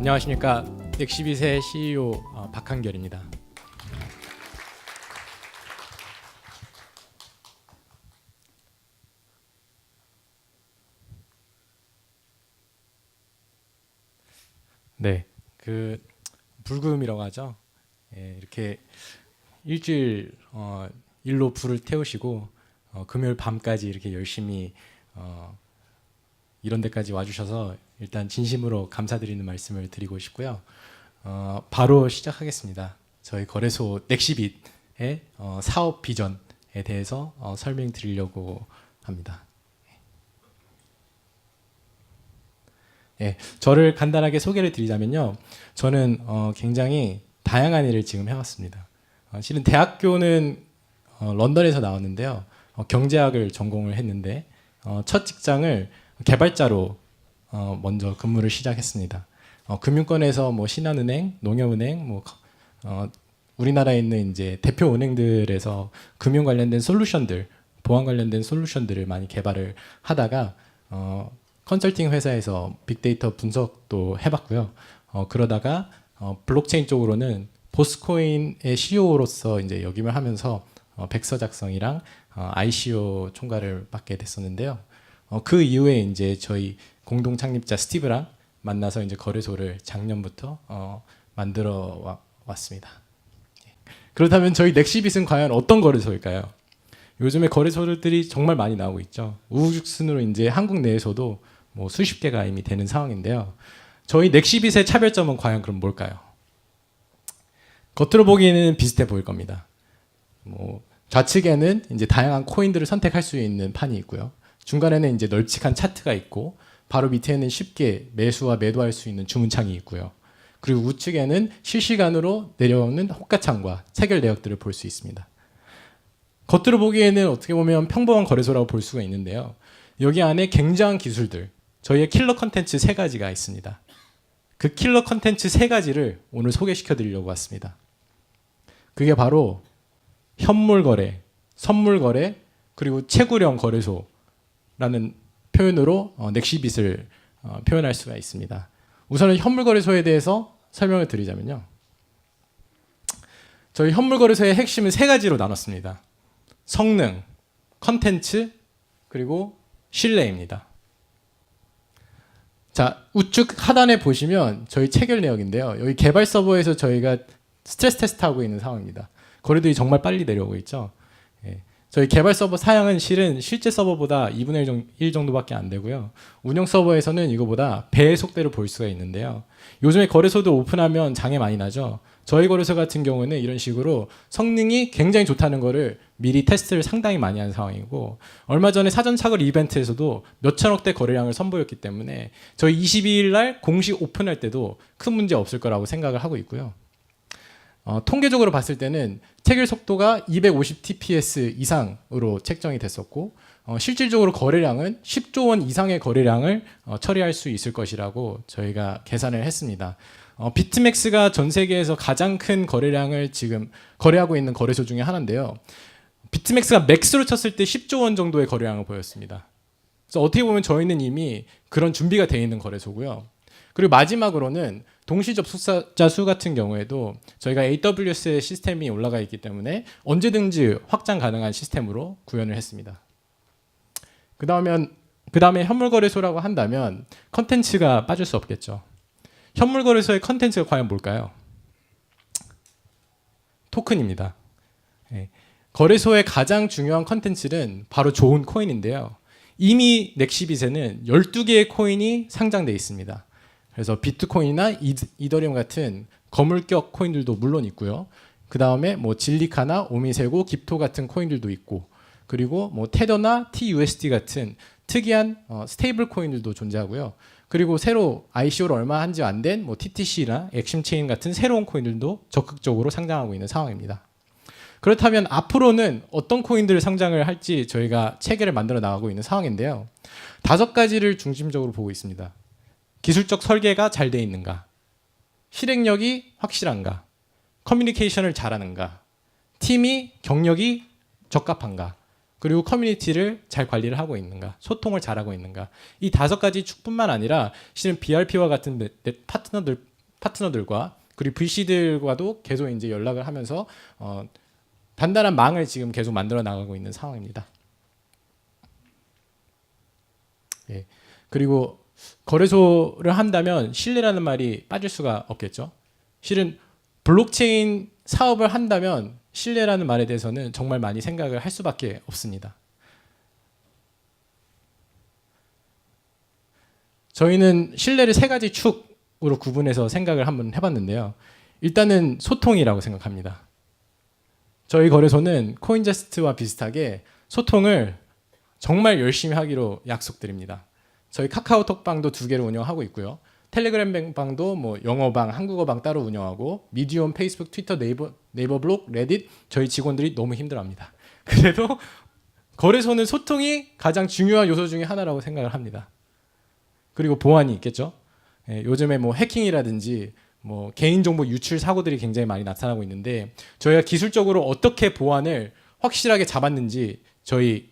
안녕하십니까. 넥시빗의 CEO 박한결입니다. 네, 그 불금이라고 하죠. 예, 이렇게 일주일 일로 불을 태우시고 금요일 밤까지 이렇게 열심히 이런 데까지 와주셔서 일단 진심으로 감사드리는 말씀을 드리고 싶고요. 바로 시작하겠습니다. 저희 거래소 넥시빗의 사업 비전에 대해서 설명드리려고 합니다. 예, 저를 간단하게 소개를 드리자면요. 저는 굉장히 다양한 일을 지금 해왔습니다. 실은 대학교는 런던에서 나왔는데요. 경제학을 전공을 했는데 첫 직장을 개발자로 먼저 근무를 시작했습니다. 금융권에서 뭐 신한은행, 농협은행, 뭐 우리나라에 있는 이제 대표 은행들에서 금융 관련된 솔루션들, 보안 관련된 솔루션들을 많이 개발을 하다가 컨설팅 회사에서 빅데이터 분석도 해봤고요. 그러다가 블록체인 쪽으로는 보스코인의 CEO로서 이제 역임을 하면서 백서 작성이랑 ICO 총괄을 맡게 됐었는데요. 그 이후에 이제 저희 공동 창립자 스티브랑 만나서 이제 거래소를 작년부터 만들어 왔습니다. 그렇다면 저희 넥시빗은 과연 어떤 거래소일까요? 요즘에 거래소들이 정말 많이 나오고 있죠. 우후죽순으로 이제 한국 내에서도 뭐 수십 개가 이미 되는 상황인데요. 저희 넥시빗의 차별점은 과연 그럼 뭘까요? 겉으로 보기에는 비슷해 보일 겁니다. 뭐 좌측에는 이제 다양한 코인들을 선택할 수 있는 판이 있고요. 중간에는 이제 널찍한 차트가 있고 바로 밑에는 쉽게 매수와 매도할 수 있는 주문창이 있고요. 그리고 우측에는 실시간으로 내려오는 호가창과 체결 내역들을 볼 수 있습니다. 겉으로 보기에는 어떻게 보면 평범한 거래소라고 볼 수가 있는데요. 여기 안에 굉장한 기술들, 저희의 킬러 컨텐츠 3가지가 있습니다. 그 킬러 컨텐츠 3가지를 오늘 소개시켜 드리려고 왔습니다. 그게 바로 현물 거래, 선물 거래, 그리고 채굴형 거래소라는 표현으로 넥시빗을 표현할 수가 있습니다. 우선은 현물 거래소에 대해서 설명을 드리자면요. 저희 현물 거래소의 핵심은 3가지로 나눴습니다. 성능, 컨텐츠, 그리고 신뢰입니다. 자, 우측 하단에 보시면 저희 체결 내역인데요. 여기 개발 서버에서 저희가 스트레스 테스트하고 있는 상황입니다. 거래들이 정말 빨리 내려오고 있죠. 예. 저희 개발 서버 사양은 실은 실제 서버보다 2분의 1 정도밖에 안 되고요. 운영 서버에서는 이거보다 배의 속도를 볼 수가 있는데요. 요즘에 거래소도 오픈하면 장애 많이 나죠. 저희 거래소 같은 경우는 이런 식으로 성능이 굉장히 좋다는 거를 미리 테스트를 상당히 많이 한 상황이고, 얼마 전에 사전 차걸 이벤트에서도 몇천억대 거래량을 선보였기 때문에 저희 22일 날 공식 오픈할 때도 큰 문제 없을 거라고 생각을 하고 있고요. 통계적으로 봤을 때는 체결 속도가 250 TPS 이상으로 책정이 됐었고, 실질적으로 거래량은 10조 원 이상의 거래량을 처리할 수 있을 것이라고 저희가 계산을 했습니다. 비트맥스가 전 세계에서 가장 큰 거래량을 지금 거래하고 있는 거래소 중에 하나인데요. 비트맥스가 맥스로 쳤을 때 10조 원 정도의 거래량을 보였습니다. 그래서 어떻게 보면 저희는 이미 그런 준비가 되어 있는 거래소고요. 그리고 마지막으로는 동시 접속자 수 같은 경우에도 저희가 AWS의 시스템이 올라가 있기 때문에 언제든지 확장 가능한 시스템으로 구현을 했습니다. 그 다음에 현물 거래소라고 한다면 컨텐츠가 빠질 수 없겠죠. 현물 거래소의 컨텐츠가 과연 뭘까요? 토큰입니다. 네. 거래소의 가장 중요한 컨텐츠는 바로 좋은 코인인데요. 이미 넥시빗에는 12개의 코인이 상장되어 있습니다. 그래서 비트코인이나 이더리움 같은 거물격 코인들도 물론 있고요. 그 다음에 뭐 질리카나 오미세고, 깁토 같은 코인들도 있고, 그리고 뭐 테더나 TUSD 같은 특이한 스테이블 코인들도 존재하고요. 그리고 새로 ICO를 얼마 한지 안 된 뭐 TTC나 엑심체인 같은 새로운 코인들도 적극적으로 상장하고 있는 상황입니다. 그렇다면 앞으로는 어떤 코인들을 상장을 할지 저희가 체계를 만들어 나가고 있는 상황인데요. 5가지를 중심적으로 보고 있습니다. 기술적 설계가 잘 돼 있는가, 실행력이 확실한가, 커뮤니케이션을 잘하는가, 팀이 경력이 적합한가, 그리고 커뮤니티를 잘 관리를 하고 있는가, 소통을 잘하고 있는가. 이 5가지 축뿐만 아니라 실은 BRP와 같은 파트너들 파트너들과 그리고 VC들과도 계속 이제 연락을 하면서 단단한 망을 지금 계속 만들어 나가고 있는 상황입니다. 예. 그리고 거래소를 한다면 신뢰라는 말이 빠질 수가 없겠죠. 실은 블록체인 사업을 한다면 신뢰라는 말에 대해서는 정말 많이 생각을 할 수밖에 없습니다. 저희는 신뢰를 세 가지 축으로 구분해서 생각을 한번 해봤는데요. 일단은 소통이라고 생각합니다. 저희 거래소는 코인제스트와 비슷하게 소통을 정말 열심히 하기로 약속드립니다. 저희 카카오톡 방도 2개를 운영하고 있고요. 텔레그램 방도 뭐 영어방, 한국어방 따로 운영하고 미디엄, 페이스북, 트위터, 네이버 블록, 레딧 저희 직원들이 너무 힘들어합니다. 그래도 거래소는 소통이 가장 중요한 요소 중에 하나라고 생각을 합니다. 그리고 보안이 있겠죠. 예, 요즘에 뭐 해킹이라든지 뭐 개인정보 유출 사고들이 굉장히 많이 나타나고 있는데 저희가 기술적으로 어떻게 보안을 확실하게 잡았는지 저희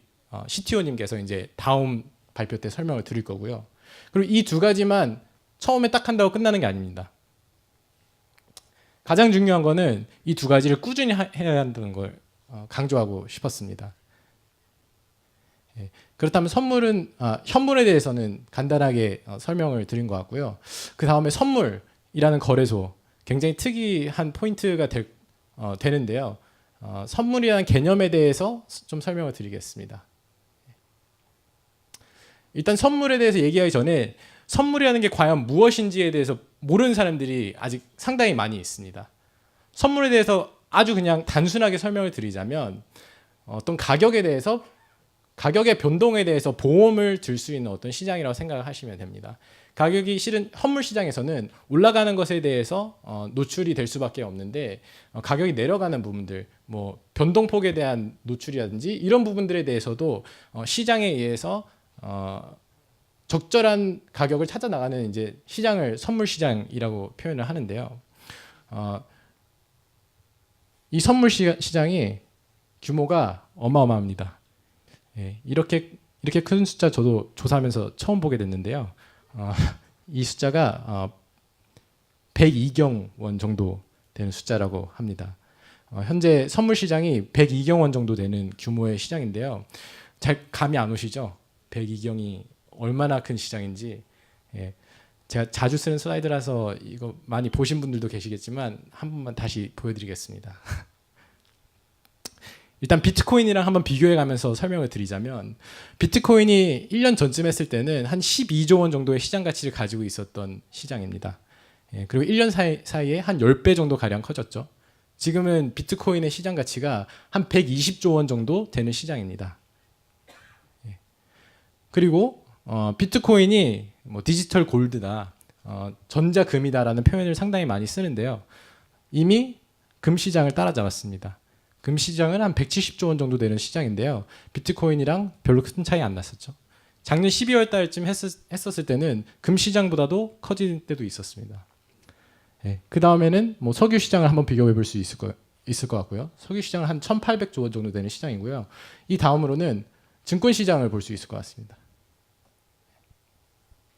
CTO님께서 이제 다음 발표 때 설명을 드릴 거고요. 그리고 이 2가지만 처음에 딱 한다고 끝나는 게 아닙니다. 가장 중요한 거는 이 2가지를 꾸준히 해야 한다는 걸 강조하고 싶었습니다. 예, 그렇다면 현물에 대해서는 간단하게 설명을 드린 것 같고요. 그 다음에 선물이라는 거래소 굉장히 특이한 포인트가 되는데요. 선물이라는 개념에 대해서 좀 설명을 드리겠습니다. 일단 선물에 대해서 얘기하기 전에 선물이라는 게 과연 무엇인지에 대해서 모르는 사람들이 아직 상당히 많이 있습니다. 선물에 대해서 아주 그냥 단순하게 설명을 드리자면 어떤 가격의 변동에 대해서 보험을 들 수 있는 어떤 시장이라고 생각을 하시면 됩니다. 가격이 실은 현물 시장에서는 올라가는 것에 대해서 노출이 될 수밖에 없는데 가격이 내려가는 부분들, 뭐 변동폭에 대한 노출이라든지 이런 부분들에 대해서도 시장에 의해서 적절한 가격을 찾아 나가는 이제 시장을 선물 시장이라고 표현을 하는데요. 이 선물 시장이 규모가 어마어마합니다. 예, 이렇게 큰 숫자 저도 조사하면서 처음 보게 됐는데요. 이 숫자가 102경 원 정도 되는 숫자라고 합니다. 현재 선물 시장이 102경 원 정도 되는 규모의 시장인데요. 잘 감이 안 오시죠? 102경이 얼마나 큰 시장인지. 예, 제가 자주 쓰는 슬라이드라서 이거 많이 보신 분들도 계시겠지만 한 번만 다시 보여드리겠습니다. 일단 비트코인이랑 한번 비교해 가면서 설명을 드리자면 비트코인이 1년 전쯤 했을 때는 한 12조 원 정도의 시장 가치를 가지고 있었던 시장입니다. 예, 그리고 1년 사이에 한 10배 정도 가량 커졌죠. 지금은 비트코인의 시장 가치가 한 120조 원 정도 되는 시장입니다. 예. 그리고 비트코인이 뭐 디지털 골드다, 전자금이다라는 표현을 상당히 많이 쓰는데요. 이미 금 시장을 따라잡았습니다. 금 시장은 한 170조 원 정도 되는 시장인데요. 비트코인이랑 별로 큰 차이 안 났었죠. 작년 12월 달쯤 했었을 때는 금 시장보다도 커진 때도 있었습니다. 예, 그 다음에는 뭐 석유 시장을 한번 비교해 볼 수 있을 것 같고요. 석유 시장은 한 1,800조 원 정도 되는 시장이고요. 이 다음으로는 증권 시장을 볼 수 있을 것 같습니다.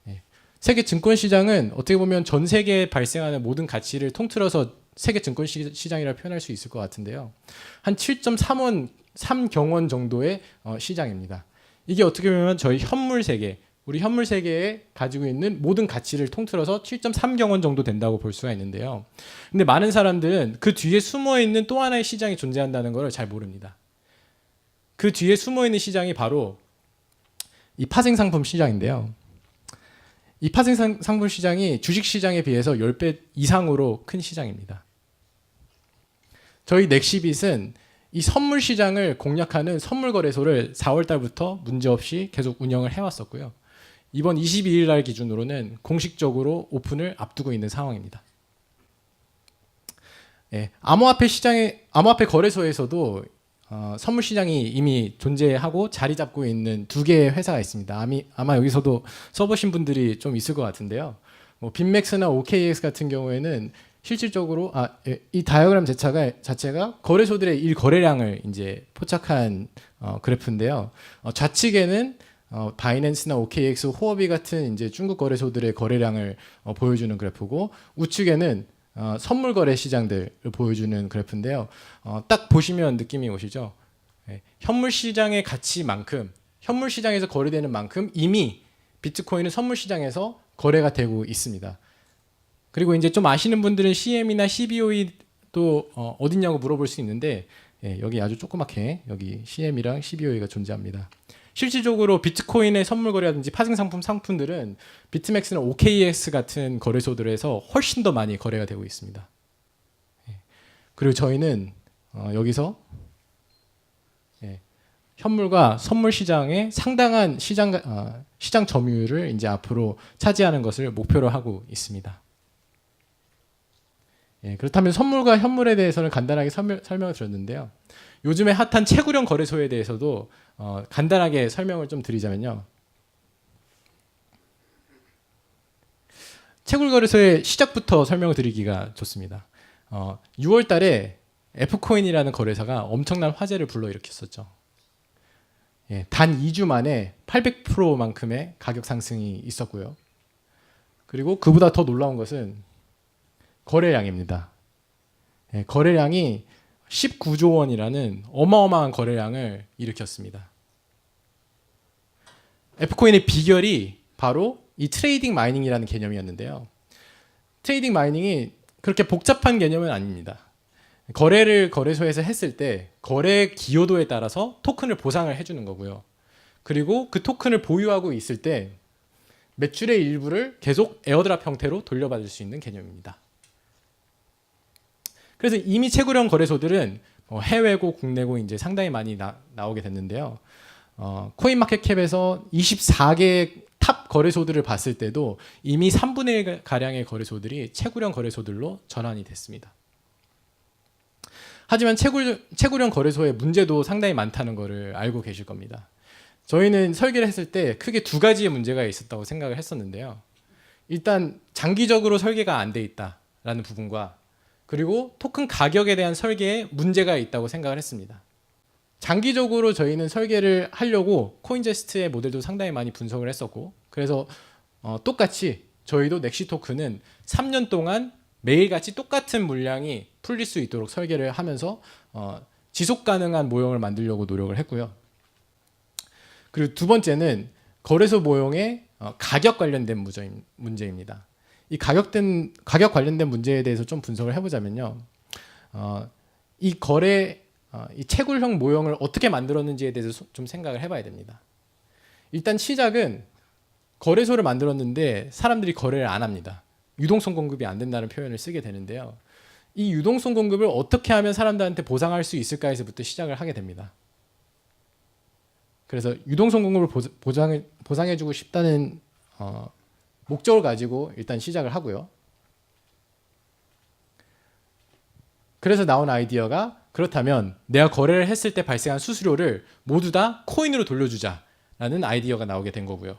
예, 세계 증권 시장은 어떻게 보면 전 세계에 발생하는 모든 가치를 통틀어서 세계 증권 시장이라 표현할 수 있을 것 같은데요. 한 7.3경원 정도의 시장입니다. 이게 어떻게 보면 저희 현물 세계, 우리 현물 세계에 가지고 있는 모든 가치를 통틀어서 7.3경원 정도 된다고 볼 수가 있는데요. 근데 많은 사람들은 그 뒤에 숨어 있는 또 하나의 시장이 존재한다는 걸 잘 모릅니다. 그 뒤에 숨어 있는 시장이 바로 이 파생상품 시장인데요. 이 파생상품 시장이 주식 시장에 비해서 10배 이상으로 큰 시장입니다. 저희 넥시빗은 이 선물 시장을 공략하는 선물 거래소를 4월 달부터 문제없이 계속 운영을 해왔었고요. 이번 22일 날 기준으로는 공식적으로 오픈을 앞두고 있는 상황입니다. 예, 암호화폐 거래소에서도 선물 시장이 이미 존재하고 자리 잡고 있는 2개의 회사가 있습니다. 아마 여기서도 써보신 분들이 좀 있을 것 같은데요. 뭐 빅맥스나 OKX 같은 경우에는 실질적으로 이 다이어그램 자체가 거래소들의 일 거래량을 이제 포착한 그래프인데요. 좌측에는 바이낸스나 OKX, 호어비 같은 이제 중국 거래소들의 거래량을 보여주는 그래프고, 우측에는 선물 거래 시장들을 보여주는 그래프인데요. 딱 보시면 느낌이 오시죠? 예, 현물 시장의 가치만큼, 현물 시장에서 거래되는 만큼 이미 비트코인은 선물 시장에서 거래가 되고 있습니다. 그리고 이제 좀 아시는 분들은 CM이나 CBOE도 어딨냐고 물어볼 수 있는데, 예, 여기 아주 조그맣게 여기 CM이랑 CBOE가 존재합니다. 실질적으로 비트코인의 선물 거래라든지 파생 상품들은 비트맥스나 OKX 같은 거래소들에서 훨씬 더 많이 거래가 되고 있습니다. 예. 그리고 저희는 여기서 현물과 선물 시장의 상당한 시장 점유율을 이제 앞으로 차지하는 것을 목표로 하고 있습니다. 그렇다면 선물과 현물에 대해서는 간단하게 설명을 드렸는데요. 요즘에 핫한 채굴형 거래소에 대해서도 간단하게 설명을 좀 드리자면요. 채굴 거래소의 시작부터 설명을 드리기가 좋습니다. 6월 달에 F코인이라는 거래소가 엄청난 화제를 불러일으켰었죠. 단 2주 만에 800%만큼의 가격 상승이 있었고요. 그리고 그보다 더 놀라운 것은 거래량입니다. 거래량이 19조 원이라는 어마어마한 거래량을 일으켰습니다. F코인의 비결이 바로 이 트레이딩 마이닝이라는 개념이었는데요. 트레이딩 마이닝이 그렇게 복잡한 개념은 아닙니다. 거래를 거래소에서 했을 때 거래 기여도에 따라서 토큰을 보상을 해주는 거고요. 그리고 그 토큰을 보유하고 있을 때 매출의 일부를 계속 에어드랍 형태로 돌려받을 수 있는 개념입니다. 그래서 이미 채굴형 거래소들은 해외고 국내고 이제 상당히 많이 나오게 됐는데요. 코인마켓캡에서 24개 탑 거래소들을 봤을 때도 이미 3분의 1 가량의 거래소들이 채굴형 거래소들로 전환이 됐습니다. 하지만 채굴형 거래소의 문제도 상당히 많다는 것을 알고 계실 겁니다. 저희는 설계를 했을 때 크게 두 가지의 문제가 있었다고 생각을 했었는데요. 일단 장기적으로 설계가 안 돼 있다라는 부분과 그리고 토큰 가격에 대한 설계에 문제가 있다고 생각을 했습니다. 장기적으로 저희는 설계를 하려고 코인제스트의 모델도 상당히 많이 분석을 했었고, 그래서 똑같이 저희도 넥시 토큰은 3년 동안 매일같이 똑같은 물량이 풀릴 수 있도록 설계를 하면서 지속 가능한 모형을 만들려고 노력을 했고요. 그리고 두 번째는 거래소 모형의 가격 관련된 문제입니다. 이 가격 관련된 문제에 대해서 좀 분석을 해보자면요. 이 채굴형 모형을 어떻게 만들었는지에 대해서 좀 생각을 해봐야 됩니다. 일단 시작은 거래소를 만들었는데 사람들이 거래를 안 합니다. 유동성 공급이 안 된다는 표현을 쓰게 되는데요. 이 유동성 공급을 어떻게 하면 사람들한테 보상할 수 있을까에서부터 시작을 하게 됩니다. 그래서 유동성 공급을 보상해주고 싶다는 목적을 가지고 일단 시작을 하고요. 그래서 나온 아이디어가 그렇다면 내가 거래를 했을 때 발생한 수수료를 모두 다 코인으로 돌려주자라는 아이디어가 나오게 된 거고요.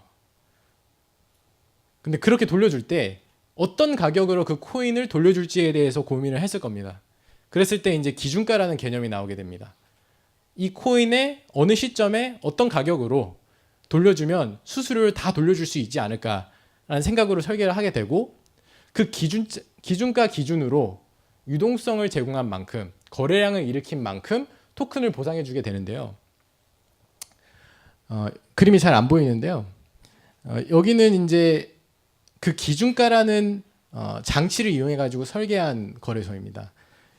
근데 그렇게 돌려줄 때 어떤 가격으로 그 코인을 돌려줄지에 대해서 고민을 했을 겁니다. 그랬을 때 이제 기준가라는 개념이 나오게 됩니다. 이 코인의 어느 시점에 어떤 가격으로 돌려주면 수수료를 다 돌려줄 수 있지 않을까라는 생각으로 설계를 하게 되고, 그 기준가 기준으로 유동성을 제공한 만큼, 거래량을 일으킨 만큼 토큰을 보상해 주게 되는데요. 그림이 잘 안 보이는데요. 여기는 이제 그 기준가라는 장치를 이용해 가지고 설계한 거래소입니다.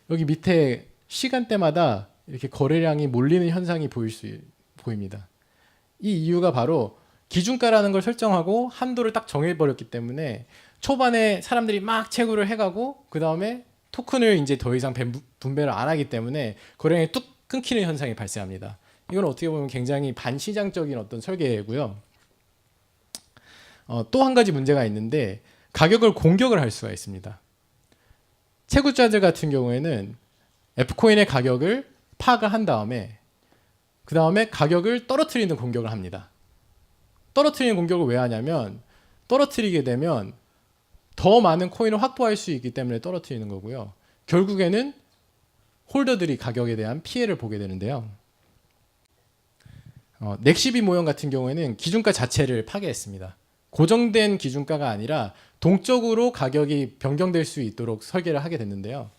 여기 밑에 시간대마다 이렇게 거래량이 몰리는 현상이 보입니다. 이 이유가 바로 기준가라는 걸 설정하고 한도를 딱 정해버렸기 때문에 초반에 사람들이 막 채굴을 해가고 그 다음에 토큰을 이제 더 이상 분배를 안 하기 때문에 거래량이 뚝 끊기는 현상이 발생합니다. 이건 어떻게 보면 굉장히 반시장적인 어떤 설계고요. 또 한 가지 문제가 있는데 가격을 공격을 할 수가 있습니다. 채굴자들 같은 경우에는 F코인의 가격을 파악을 한 다음에 그 다음에 가격을 떨어뜨리는 공격을 합니다. 떨어뜨리는 공격을 왜 하냐면 떨어뜨리게 되면 더 많은 코인을 확보할 수 있기 때문에 떨어뜨리는 거고요. 결국에는 홀더들이 가격에 대한 피해를 보게 되는데요. 넥시비 모형 같은 경우에는 기준가 자체를 파괴했습니다. 고정된 기준가가 아니라 동적으로 가격이 변경될 수 있도록 설계를 하게 됐는데요.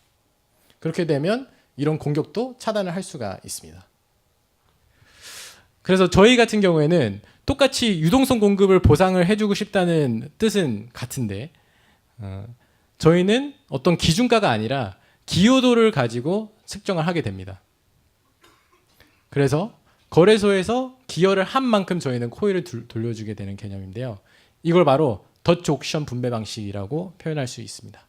그렇게 되면 이런 공격도 차단을 할 수가 있습니다. 그래서 저희 같은 경우에는 똑같이 유동성 공급을 보상을 해주고 싶다는 뜻은 같은데 저희는 어떤 기준가가 아니라 기여도를 가지고 측정을 하게 됩니다. 그래서 거래소에서 기여를 한 만큼 저희는 코일을 돌려주게 되는 개념인데요. 이걸 바로 더치 옥션 분배 방식이라고 표현할 수 있습니다.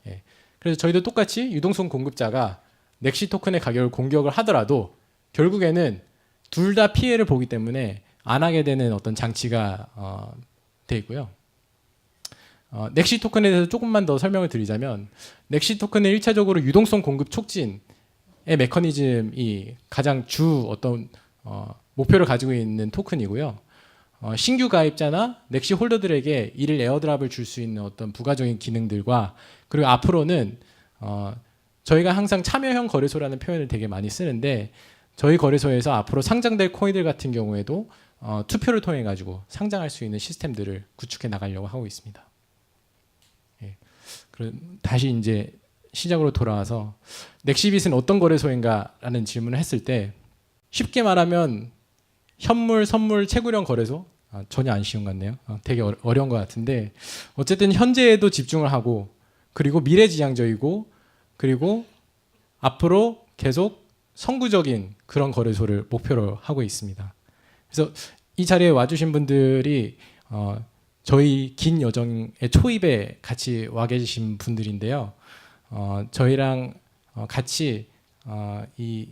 예. 그래서 저희도 똑같이 유동성 공급자가 넥시 토큰의 가격을 공격을 하더라도 결국에는 둘 다 피해를 보기 때문에 안 하게 되는 어떤 장치가 돼 있고요. 넥시 토큰에 대해서 조금만 더 설명을 드리자면 넥시 토큰은 1차적으로 유동성 공급 촉진의 메커니즘이 가장 주 어떤 목표를 가지고 있는 토큰이고요. 신규 가입자나 넥시 홀더들에게 이를 에어드랍을 줄 수 있는 어떤 부가적인 기능들과 그리고 앞으로는 저희가 항상 참여형 거래소라는 표현을 되게 많이 쓰는데 저희 거래소에서 앞으로 상장될 코인들 같은 경우에도 투표를 통해 가지고 상장할 수 있는 시스템들을 구축해 나가려고 하고 있습니다. 예. 그럼 다시 이제 시작으로 돌아와서 넥시빗은 어떤 거래소인가라는 질문을 했을 때 쉽게 말하면 현물, 선물, 채굴형 거래소 전혀 안 쉬운 것 같네요. 되게 어려운 것 같은데 어쨌든 현재에도 집중을 하고 그리고 미래지향적이고 그리고 앞으로 계속 선구적인 그런 거래소를 목표로 하고 있습니다. 그래서 이 자리에 와주신 분들이 저희 긴 여정의 초입에 같이 와 계신 분들인데요. 저희랑 같이 이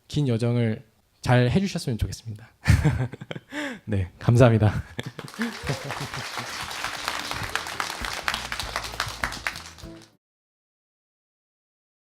긴 여정을 잘 해주셨으면 좋겠습니다. 네, 감사합니다.